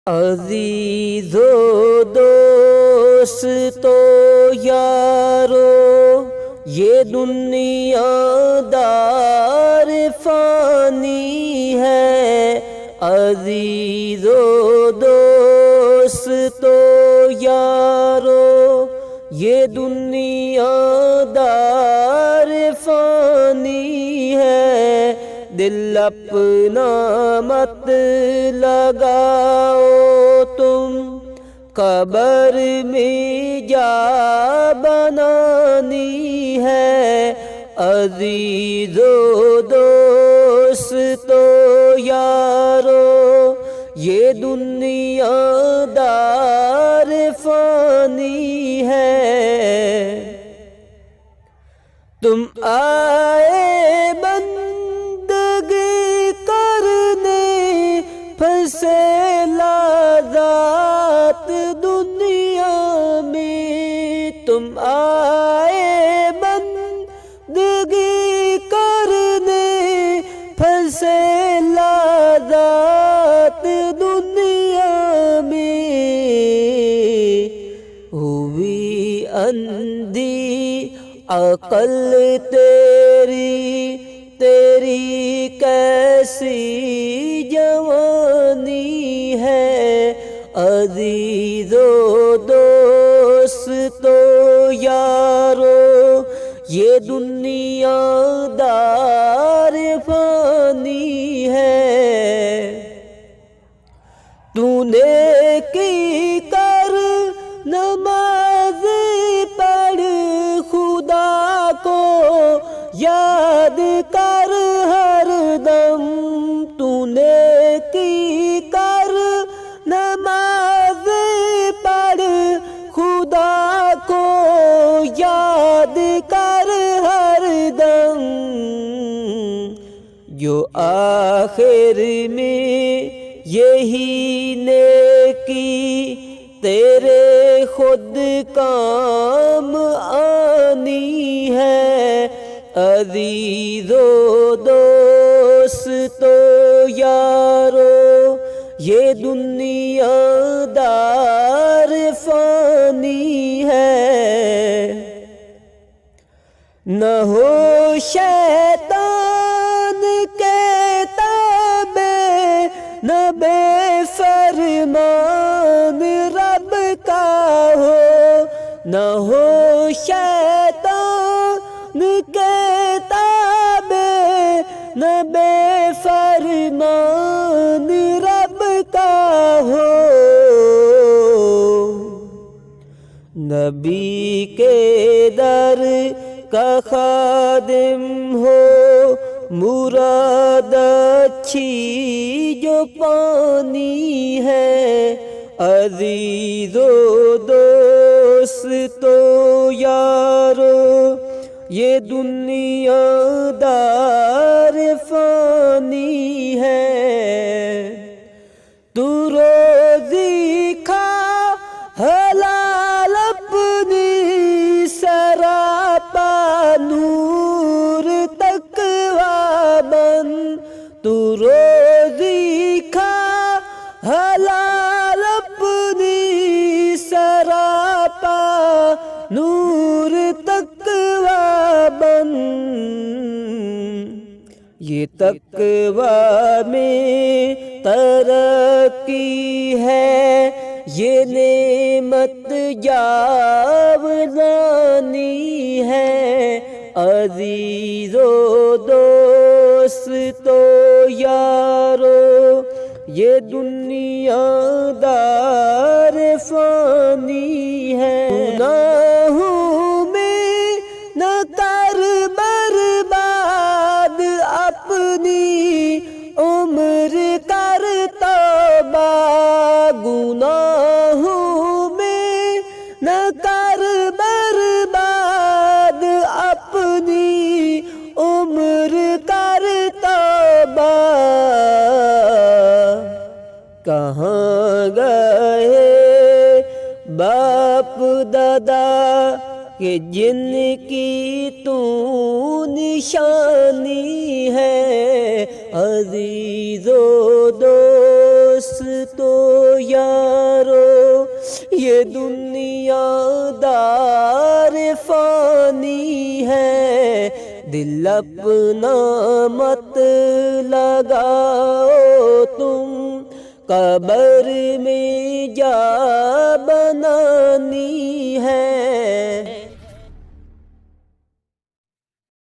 عزیز و دوستو یارو یہ دنیا دار فانی ہے۔ عزیز و دوستو یارو یہ دنیا دار فانی ہے۔ دل اپنا مت لگاؤ تم، قبر میں جا بنانی ہے۔ عزیز و دوستو یارو یہ دنیا دار فانی ہے۔ تم آئے بندگی کرنے پھنسے لذات دنیا میں۔ تم آئے بندگی کرنے پھنسے لذات دنیا میں۔ ہوئی اندھی عقل تیری کیسی جوانی ہے۔ عزیز و دوستو یارو یہ دنیا دار فانی ہے۔ تو نے کی کر نماز پڑھ، خدا کو یاد کر ہر دم۔ تو نے کی کر نماز پڑھ، خدا کو یاد کر ہر دم۔ جو آخر میں یہی نیکی تیرے خود کام آنی ہے۔ عزیز و دوستو یارو یہ دنیا دار فانی ہے۔ نہ ہو شیطان کے تابع، نہ بے فرمان رب کا ہو۔ نہ ہو شیطان کے تابع، نہ بے فرمان رب کا ہو۔ نبی کے در کا خادم ہو، مراد اچھی جو پانی ہے۔ عزیز و دوستو یارو یہ دنیا دار فانی ہے۔ تو روزی کھا حلال اپنی سراپا نور تقویٰ بن۔ تو روزی کھا حلال اپنی سراپا نور تقویٰ بن۔ یہ تقویٰ میں ترقی ہے، یہ نعمت جاودانی ہے۔ عزیز و دوستو یارو یہ دنیا دار فانی ہے۔ گناہوں میں نہ کر برباد اپنی عمر، کر توبہ۔ گناہوں میں نہ کر برباد اپنی عمر، کر توبہ۔ کہاں گئے باپ دادا کہ جن کی تو نشانی ہے۔ عزیز و دوست تو یارو یہ دنیا دار فانی ہے، دل اپنا مت لگاؤ تم، قبر میں جا بنانی ہے۔